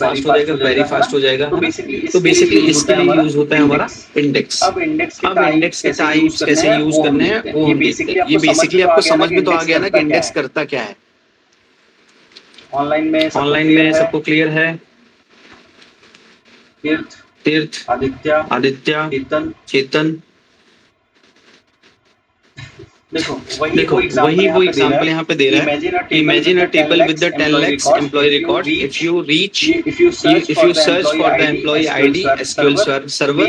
Fast हो जाएगा, very fast हो जाएगा, तो है ना? बेसिकली तो बेसिकली इसके लिए यूज होता है हमारा इंडेक्स। अब इंडेक्स के अब इंडेक्स के टाइप्स कैसे यूज करने हैं वो हम देखते हैं। ये बेसिकली आपको समझ में तो आ गया ना कि इंडेक्स करता क्या है। ऑनलाइन ऑनलाइन में सबको क्लियर है। तीर्थ, तीर्थ, आदित्य, आदित्य, चेतन, चेतन, देखो देखो वही वो एग्जांपल यहाँ पे दे रहा है। Imagine a table with the 10 lakhs employ record, if you reach, if you search for the employee ID, SQL server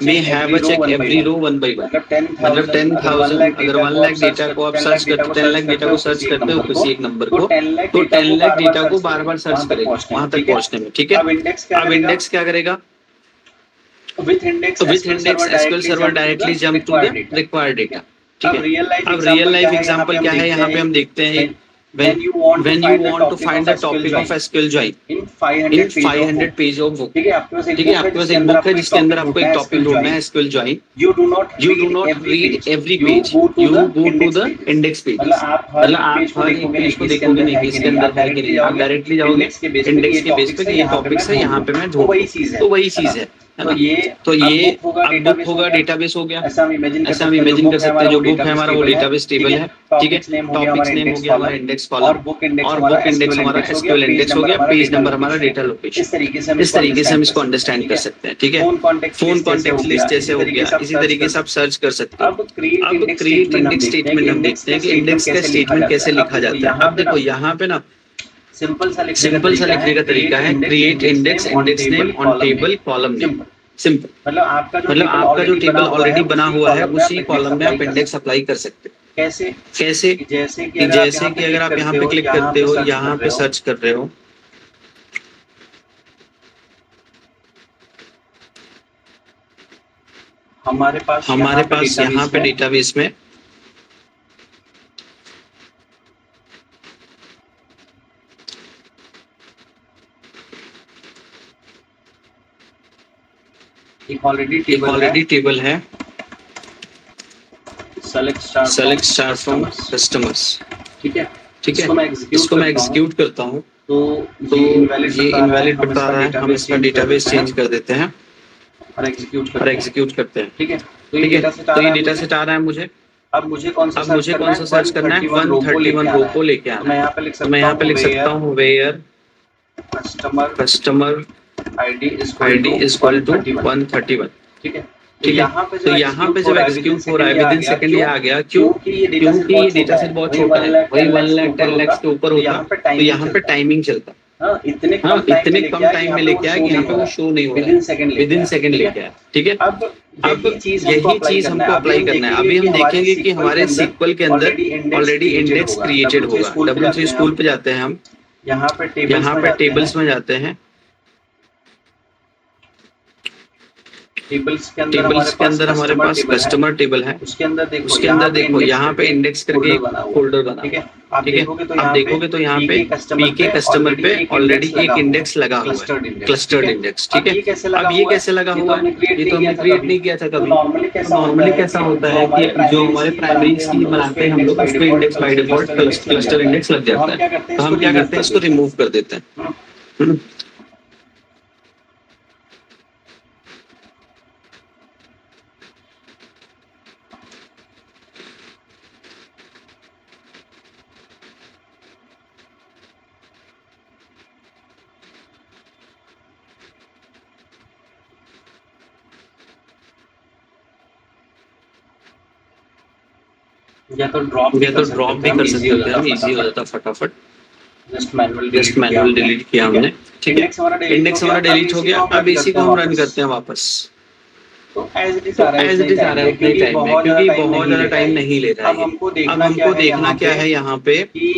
may have a check every row one by one। मतलब 10,000 अगर 1 लाख डेटा को आप search करते, 10 lakh data को search करते हो किसी एक नंबर को, तो 10 लाख डेटा को बार बार सर्च करेगा वहां तक पहुंचने में, ठीक है। अब इंडेक्स क्या करेगा, with index SQL server directly jump to the required data, ठीक है। अब रियल लाइफ एग्जांपल क्या है, यहाँ पे हम देखते हैं when you want to find the topic of SQL join in in 500 page of book, ठीक है, आपके पास ठीक है, आपके पास एक बुक है जिसके अंदर आपको एक टॉपिक ढूंढना है SQL join। you do you do not read every page, you you go go to the index pages। मतलब आप हर एक पेज को देखोगे नहीं कि इसके अंदर है कि नहीं, आप डायरेक्टली जाओगे इंडेक्स के बेस पे कि ये टॉपिक्स है, यहाँ पे मैं ढूंढ, तो वही चीज है ना। तो ये अब बुक होगा, डेटाबेस हो गया। ऐसा हम इमेजिन कर सकते हैं, जो बुक है हमारा वो डेटाबेस टेबल है, ठीक है। टॉपिक्स नेम हो गया हमारा इंडेक्स कॉलम, और बुक इंडेक्स हमारा SQL इंडेक्स हो गया, पेज नंबर हमारा डेटा लोकेशन। इस तरीके से हम इसको अंडरस्टैंड कर सकते हैं, ठीक है। फोन कॉन्टेक्ट लिस्ट जैसे हो गया, इसी तरीके से आप सर्च कर सकते हो। अब क्रिएट इंडेक्स स्टेटमेंट हम देखते हैं कि इंडेक्स का स्टेटमेंट कैसे लिखा जाता है। अब देखो यहाँ पे ना सिंपल सा लिखने का तरीका है, create index name on table column name, simple. मतलब आपका जो टेबल ऑलरेडी बना हुआ है उसी कॉलम में आप इंडेक्स अप्लाई कर सकते हैं। कैसे जैसे कि अगर आप यहाँ पे क्लिक करते हो, यहाँ पे सर्च कर रहे हो, हमारे पास यहाँ पे डेटाबेस में एक ऑलरेडी टेबल है, सेलेक्ट स्टार फ्रॉम कस्टमर्स, ठीक है। इसको मैं एग्जीक्यूट करता हूँ, तो ये इनवैलिड बता रहा है, हम इसका डेटाबेस चेंज कर देते हैं और एग्जीक्यूट करते हैं, ठीक है। तो ये डेटा सेट आ रहा है मुझे। अब मुझे कौन सा सर्च करना है, 131 रो को लेके आना है। तो मैं यहाँ पे लिख सकता हूँ where customer ID is equal to 131, ठीक है। तो यहाँ पे जब एग्जीक्यूट हो रहा है विद इन सेकंड ये आ गया, क्योंकि ये डेटा सेट बहुत छोटा है, वही 1 लाख 10 लाख के ऊपर होता, तो यहाँ पे टाइमिंग चलता। इतने कम टाइम में लेके आया कि यहाँ पे वो शो नहीं हो रहा है, विद इन सेकंड लेके आया, ठीक है। अब यही चीज हमको अप्लाई करना है। अभी हम देखेंगे कि हमारे सीक्वल के अंदर ऑलरेडी इंडेक्स क्रिएटेड होगा। W3 स्कूल पे जाते हैं हम, यहाँ पे टेबल्स में जाते हैं, टेबल्स के अंदर हमारे पास कस्टमर टेबल है, उसके अंदर देखो यहाँ पे इंडेक्स करके एक फोल्डर बना, ठीक है। आप देखोगे तो यहाँ पे पीके कस्टमर पे ऑलरेडी एक इंडेक्स लगा हुआ है, क्लस्टर्ड इंडेक्स, ठीक है। अब ये कैसे लगा हुआ है, ये तो हमने क्रिएट नहीं किया था कभी। नॉर्मली कैसा होता है कि जो हमारे प्राइमरी की बनाते हैं हम लोग, उस पे index by default cluster index लग जाता है। तो हम क्या करते हैं, इसको रिमूव कर देते हैं। या तो ड्रॉप भी कर सकते थे हम, इजी हो जाता फटाफट। जस्ट मैनुअल डिलीट किया हमने, ठीक है। इंडेक्स हमारा डिलीट हो गया। अब इसी को हम रन करते हैं वापस, तो एज इट इज आ रहा है उतने टाइम में, क्योंकि बहुत ज्यादा टाइम नहीं ले रहा है। अब हमको देखना क्या है यहाँ पे कि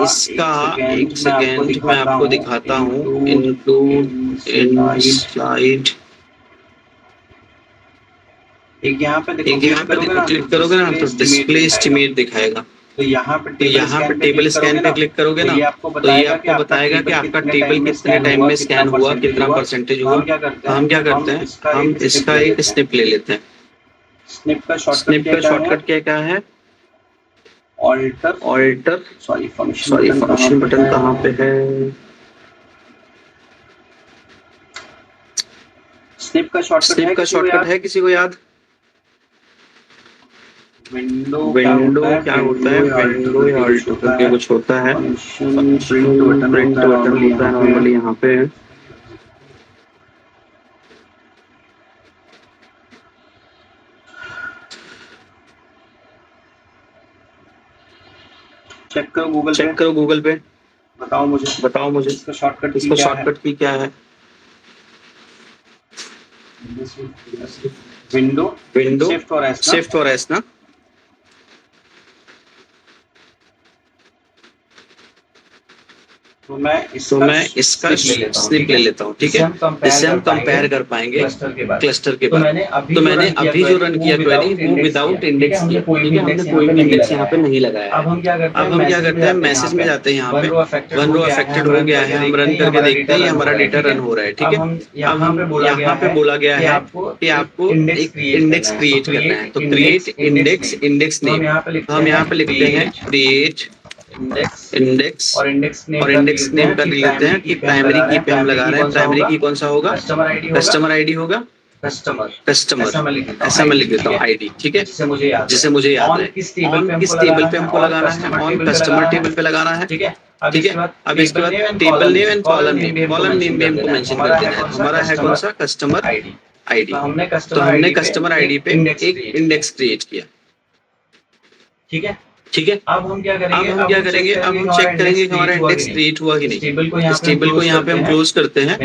इसका एक सेकेंड मैं आपको दिखाता हूँ, इंक्लूड इन स्लाइड। एक यहाँ पे देखो क्लिक करोगे ना तो डिस्प्ले एस्टिमेट दिखाएगा। तो यहाँ पे टेबल स्कैन पे क्लिक करोगे ना, तो ये आपको बताएगा कि आपका टेबल कितने टाइम में स्कैन हुआ, कितना परसेंटेज हुआ। तो हम क्या करते हैं, हम इसका एक स्निप ले लेते हैं। स्निप का शॉर्टकट क्या है, ऑल्टर फंक्शन बटन कहाँ पे है, स्निप का शॉर्टकट है किसी को याद? विंडो क्या होता है, विंडो या ऑल्ट करके कुछ होता है, प्रिंट बटन होता है नॉर्मली यहाँ पे। चेक करो गूगल पे, बताओ मुझे इसका शॉर्टकट की क्या है। विंडो शिफ्ट और एस ना। तो मैं इसका स्निप ले लेता हूँ, ठीक है, इससे हम कंपेयर कर पाएंगे क्लस्टर के बाद। तो मैंने अभी जो रन किया क्वेरी वो विदाउट इंडेक्स किया, ठीक है, हमने कोई भी इंडेक्स यहाँ पे नहीं लगाया है। अब हम क्या करते हैं, मैसेज में जाते हैं, यहाँ पे वन रो अफेक्टेड हो गया है, हम रन करके देखते हैं ये हमारा डेटा रन हो रहा है, ठीक है। अब हम यहाँ पे बोला गया है कि आपको एक इंडेक्स क्रिएट करना है, तो क्रिएट इंडेक्स नेम, हम यहाँ पे लिखते हैं क्रिएट इंडेक्स और इंडेक्स नेम कर लेते हैं कि प्राइमरी की पे हम लगा रहे हैं, प्राइमरी की कौन सा होगा, कस्टमर आईडी होगा, कस्टमर ऐसा मैं लिख देता हूँ आईडी, ठीक है, जिसे मुझे याद है। ऑन किस टेबल पे हमको लगाना है, ऑन कस्टमर टेबल पे लगाना है, ठीक है। अब इसके बाद table name and column name भी हमको मेंशन कर देना है। हमारा है कौन सा, कस्टमर आईडी, तो हमने कस्टमर आईडी पे एक इंडेक्स क्रिएट किया, ठीक है। अब हम क्या करेंगे, अब हम चेक करेंगे कि हमारा इंडेक्स क्रिएट हुआ कि नहीं। इस टेबल को यहाँ पे हम क्लोज करते हैं,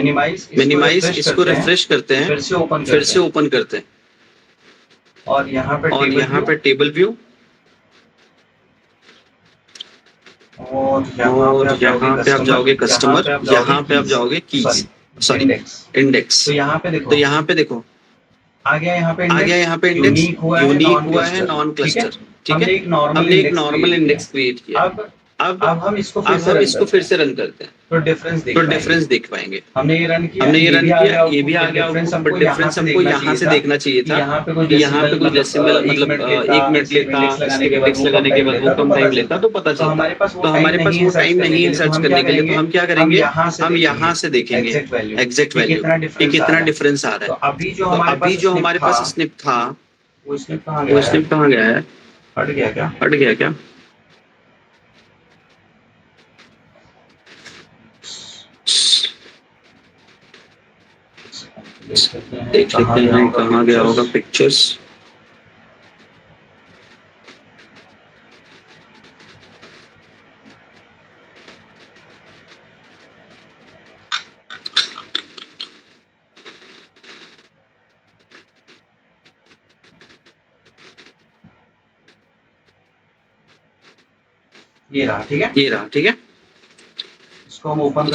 मिनिमाइज, इसको रिफ्रेश करते हैं, फिर से ओपन करते हैं, और यहाँ पे टेबल व्यू, और यहाँ पे आप जाओगे कस्टमर, यहाँ पे आप जाओगे कीज, सॉरी इंडेक्स। तो यहाँ पे देखो आ गया यहाँ पे इंडेक्स, यूनिक हुआ है, नॉन क्लस्टर, ठीक है। हमने एक नॉर्मल इंडेक्स क्रिएट किया। अब हम इसको फिर से रन करते हैं, तो डिफरेंस देख पाएंगे। हमने ये रन किया, ये भी आ गया, बट डिफरेंस हमको यहाँ से देखना चाहिए था कि यहाँ पे कोई डेसिमल मतलब 1 मिनट लेता, इसके इंडेक्स लगाने के बाद वो कम टाइम लेता, तो पता चलता। तो हमारे पास वो टाइम नहीं है सर्च करने के लिए, तो हम क्या करेंगे, हम यहाँ से देखेंगे एग्जैक्ट वैल्यू कि कितना डिफरेंस आ रहा है। तो अभी जो हमारे पास स्निप था, वो स्निप कहाँ गया है, हट गया क्या? देख लेते हैं कहाँ गया होगा, पिक्चर्स। ये रहा, ठीक है। इसको हम ओपन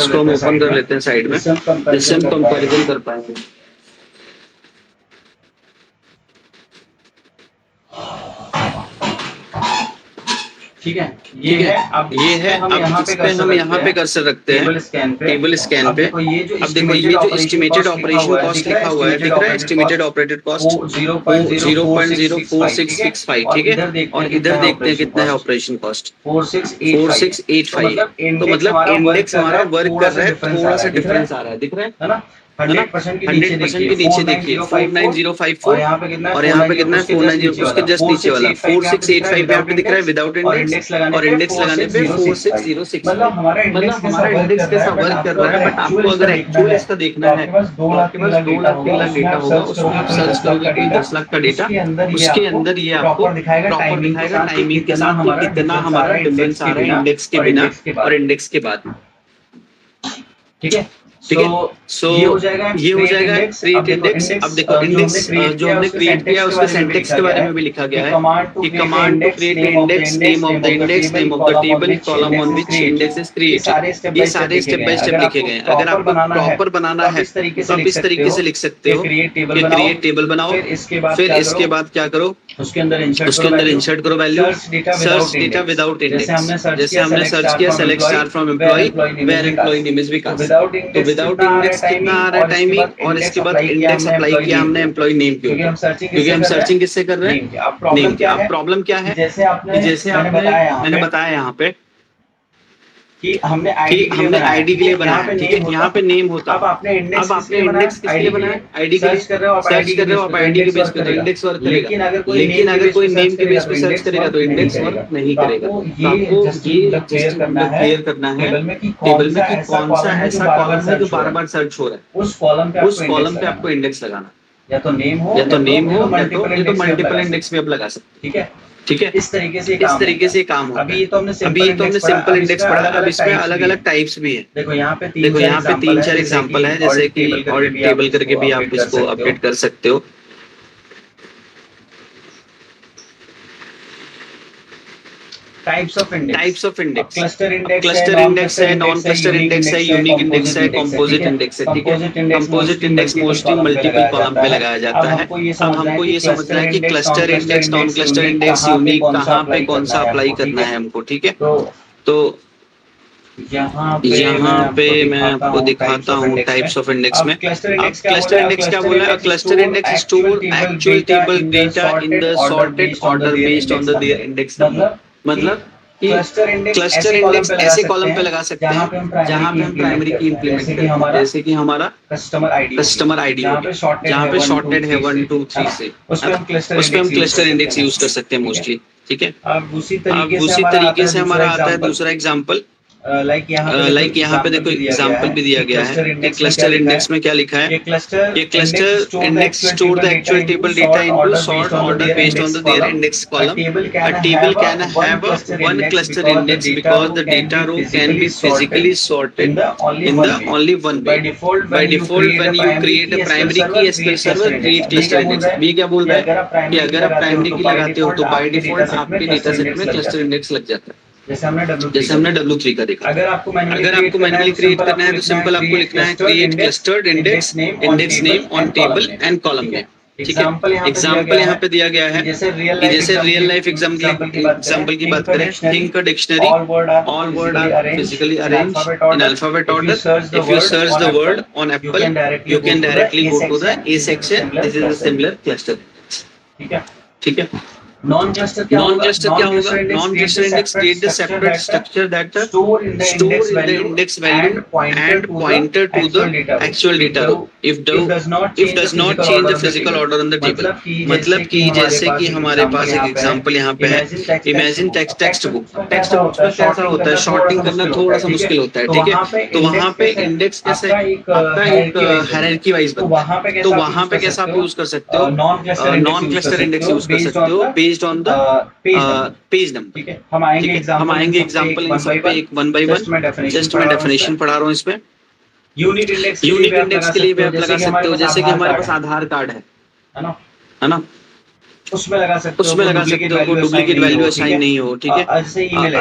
कर लेते हैं साइड में, जिससे हम कंपैरिजन कर पाएंगे। ठीक है, ये है। अब इस पे हम यहाँ पे कर्सर रखते हैं टेबल स्कैन पे। अब देखो ये जो एस्टिमेटेड ऑपरेशन कॉस्ट लिखा हुआ है, दिख रहा है, एस्टिमेटेड ऑपरेटेड कॉस्ट 0.04665, ठीक है। और इधर देखते हैं कितना है ऑपरेशन कॉस्ट, 4685। तो मतलब इंडेक्स हमारा वर्क कर रहा है, थोड़ा सा डिफरेंस आ रहा है, दिख रहा है ना, 100% के नीचे देखिए 49054, और यहाँ पे कितना है 490, उसके जस्ट नीचे वाला 4685 पे आपको दिख रहा है विदाउट इंडेक्स, और इंडेक्स लगाने पे 4606। मतलब हमारा इंडेक्स कैसा वर्क कर रहा है। बट आपको अगर एक्चुअल इसका देखना है तो आपके पास 2 लाख 3 लाख डेटा होगा, उसको आप सर्च करोगे कोई 10 लाख का डेटा, उसके अंदर ये आपको प्रॉपर दिखाएगा टाइमिंग के साथ कि कितना हमारा डिफरेंस आ रहा है इंडेक्स के बिना और इंडेक्स के बाद, ठीक है। सो ये हो जाएगा क्रिएट इंडेक्स। अब देखो इंडेक्स जो हमने क्रिएट किया उसके सिंटैक्स के बारे में भी लिखा गया है कि command to create index, name of the index, name of the table, column on which index is created. ये सारे स्टेप बाय स्टेप लिखे गए हैं। अगर आपको प्रॉपर बनाना है तो आप इस तरीके से लिख सकते हो कि क्रिएट टेबल बनाओ, फिर इसके बाद क्या करो, उसके अंदर इंसर्ट करो value, search data without index. जैसे हमने सर्च किया select star from employee where employee name is Vikas, तो विदाउट इंडेक्स कितना आ रहा है टाइमिंग, और इसके बाद इंडेक्स अप्लाई किया हमने एम्प्लॉय नेम के ऊपर, क्योंकि हम सर्चिंग किससे कर रहे हैं, नेम के। अब प्रॉब्लम क्या है, जैसे मैंने बताया यहाँ पे कि हमने आईडी के लिए बनाया, ठीक है। यहाँ पे नेम होता, अब आपने इंडेक्स किसके लिए बनाया, आईडी के लिए। सर्च कर रहे हो आप आईडी के बेस पे तो इंडेक्स वर्क करेगा, लेकिन अगर कोई नेम के बेस पे सर्च करेगा तो इंडेक्स वर्क नहीं करेगा। तो आपको ये क्लियर करना है टेबल में कि कौन सा ऐसा कॉलम है जो बार बार सर्च हो रहा है, उस कॉलम पे आपको इंडेक्स लगाना, या तो नेम हो या तो मल्टीपल इंडेक्स भी आप लगा सकते हैं, ठीक है। ठीक है, इस तरीके से काम होता है। अभी तो हमने सिंपल इंडेक्स पढ़ा, अब इसमें अलग अलग टाइप्स भी है। देखो यहाँ पे तीन चार एग्जांपल है, जैसे कि और टेबल करके भी आप इसको अपडेट कर सकते हो। Types of index, cluster index है, नॉन क्लस्टर इंडेक्स है, यूनिक इंडेक्स है, कंपोजिट इंडेक्स है। ठीक है, composite index mostly multiple column पे लगाया जाता है। अब हमको ये समझना है कि cluster index, non cluster index, unique कहाँ पे कौन सा अप्लाई करना है हमको। ठीक है, तो यहाँ पे मैं आपको दिखाता हूँ टाइप्स ऑफ इंडेक्स में। अब क्लस्टर इंडेक्स क्या बोला है? Cluster index store actual table data in the sorted order based on the their index number. मतलब कि क्लस्टर इंडेक्स ऐसे कॉलम पे लगा सकते हैं जहाँ पे हम प्राइमरी की इंप्लीमेंट करते हैं, जैसे कि हमारा कस्टमर आईडी हो गया, जहाँ पे शॉर्टेड है 1 2 3 से, उस पे हम क्लस्टर इंडेक्स यूज कर सकते हैं मोस्टली। ठीक है, अब उसी तरीके से हमारा आता है दूसरा एग्जाम्पल। लाइक यहाँ पे देखो एग्जाम्पल भी दिया गया है कि क्लस्टर इंडेक्स में क्या लिखा है। ये cluster index store the actual table data into sort order based on the their index column. A table can have one cluster index because the data row can be physically sorted in the only one way. By default, when you create a primary key SQL server create cluster index। ये क्या बोल रहा है कि अगर आप primary की लगाते हो तो बाय डिफॉल्ट आपके डेटा सेट में क्लस्टर इंडेक्स लग जाता है, जैसे हमने W3 का देखा। अगर आपको मैन्युअली क्रिएट करना है तो सिंपल आपको लिखना है create clustered index name on table and column name. ठीक है, एग्जाम्पल यहाँ पे दिया गया है कि जैसे रियल लाइफ एग्जाम्पल की बात करें, think a dictionary, all word are physically arrange in alphabet order. If you search the word on apple you can directly go to the A section. This is a similar cluster. ठीक है, non cluster क्या होगा? Non cluster index create the separate structure that store in the index value and pointer to the actual data row if does not change the physical order on the table. मतलब कि जैसे कि हमारे पास एक example यहाँ पे है, imagine text book में कैसा होता है, शॉर्टिंग करना थोड़ा सा मुश्किल होता है। ठीक है, तो वहाँ पे इंडेक्स कैसे आपका एक हायरार्की वाइज बनता है, तो वहाँ पे कैसा आप यूज कर सकते हो? नॉन क्लस्टर इंडेक्स यूज कर सकते हो based on the page number. ठीक है, हम आएंगे एग्जांपल इन सब पे एक वन बाय वन। जस्ट मैं डेफिनेशन पढ़ा रहा हूँ इसमें। यूनिक इंडेक्स के लिए भी आप लगा सकते हो, जैसे कि हमारे पास आधार कार्ड है ना, उसमें लगा सकते हो कोई डुप्लीकेट वैल्यू असाइन नहीं हो। ठीक है,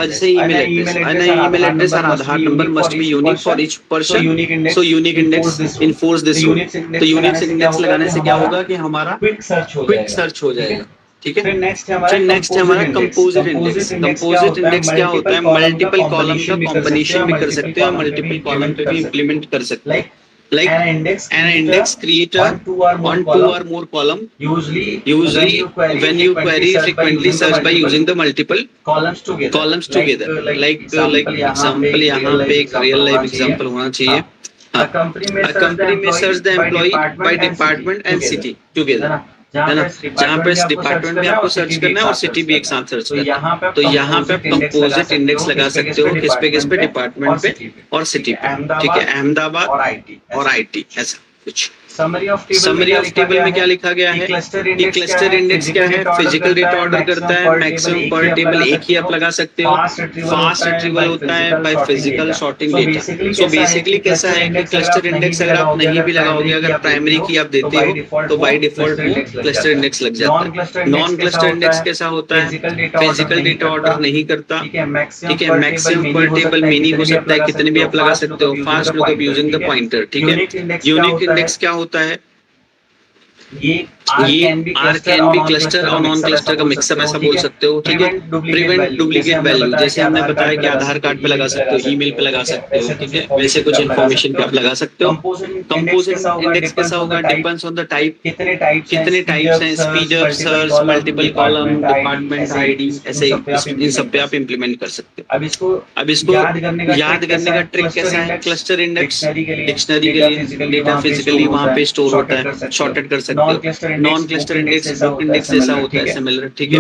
जैसे ईमेल एड्रेस और Aadhaar number must be unique for each person. So unique index enforce this rule. तो यूनिक इंडेक्स लगाने से क्या होगा कि हमारा क्विक सर्च हो जाएगा। ठीक है, फिर नेक्स्ट है हमारा कंपोजिट इंडेक्स। कंपोजिट इंडेक्स क्या होता है? मल्टीपल कॉलम का कॉम्बिनेशन भी कर सकते हो, मल्टीपल कॉलम पे भी इंप्लीमेंट कर सकते हैं। Like an index creator on 2 or more column. Usually when you query frequently search by using the multiple columns together. Like example यहाँ पे एक real life example होना चाहिए। A company may search the employee by department and city together, है ना, जहाँ पे department में आपको सर्च करना है और सिटी भी एक साथ सर्च करना है। तो यहाँ पे आप कंपोजिट इंडेक्स लगा सकते हो, किस पे? डिपार्टमेंट पे और सिटी पे। ठीक है, अहमदाबाद और आईटी ऐसा कुछ। समरी ऑफ टेबल में क्या लिखा गया है कि क्लस्टर इंडेक्स क्या है? फिजिकल डेटा ऑर्डर करता है, मैक्सिमम पर टेबल एक ही आप लगा सकते हो, फास्ट रिट्रीवल होता है by physical sorting data. So basically कैसा है कि क्लस्टर इंडेक्स अगर आप नहीं भी लगाओगे, अगर प्राइमरी की आप देते हो तो बाय डिफॉल्ट वो क्लस्टर इंडेक्स लग जाता है। नॉन क्लस्टर इंडेक्स कैसा होता है? फिजिकल डेटा ऑर्डर नहीं करता। ठीक है, मैक्सिमम पर टेबल मिनी हो सकता है, कितने भी आप लगा सकते हो, fast lookup using the pointer. ठीक है, यूनिक इंडेक्स क्या होता है? ये आर कैन बी क्लस्टर और नॉन क्लस्टर का मिक्सअप ऐसा बोल सकते हो। ठीक है, प्रिवेंट डुप्लीकेट वैल्यू, जैसे हमने बताया कि आधार कार्ड पे लगा सकते हो, ईमेल पे लगा सकते हो। ठीक है, वैसे कुछ इन्फॉर्मेशन पे आप लगा सकते हो। कंपोजिट इंडेक्स कैसा होगा? डिपेंड्स ऑन द टाइप, कितने टाइप्स हैं, speed up, search, multiple column, department ID, ऐसे इन सब पे आप इंप्लीमेंट कर सकते हो। अब इसको याद करने का ट्रिक कैसा है? क्लस्टर इंडेक्स डिक्शनरी के लिए डेटा फिजिकली वहाँ पे स्टोर होता है, शॉर्टेड कर सकते हो। Non cluster index book index जैसा होता है, सिमिलर। ठीक है,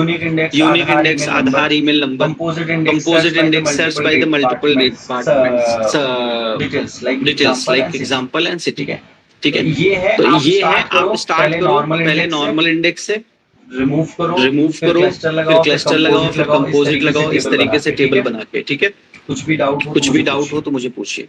unique index Aadhaar, email number. Composite index search by the multiple departments details like example and city. ठीक है, तो ये है, आप स्टार्ट करो पहले नॉर्मल इंडेक्स से। रिमूव करो, फिर क्लस्टर लगाओ, फिर कंपोजिट लगाओ, इस तरीके से टेबल बना के, ठीक है। कुछ भी डाउट हो तो मुझे पूछिए।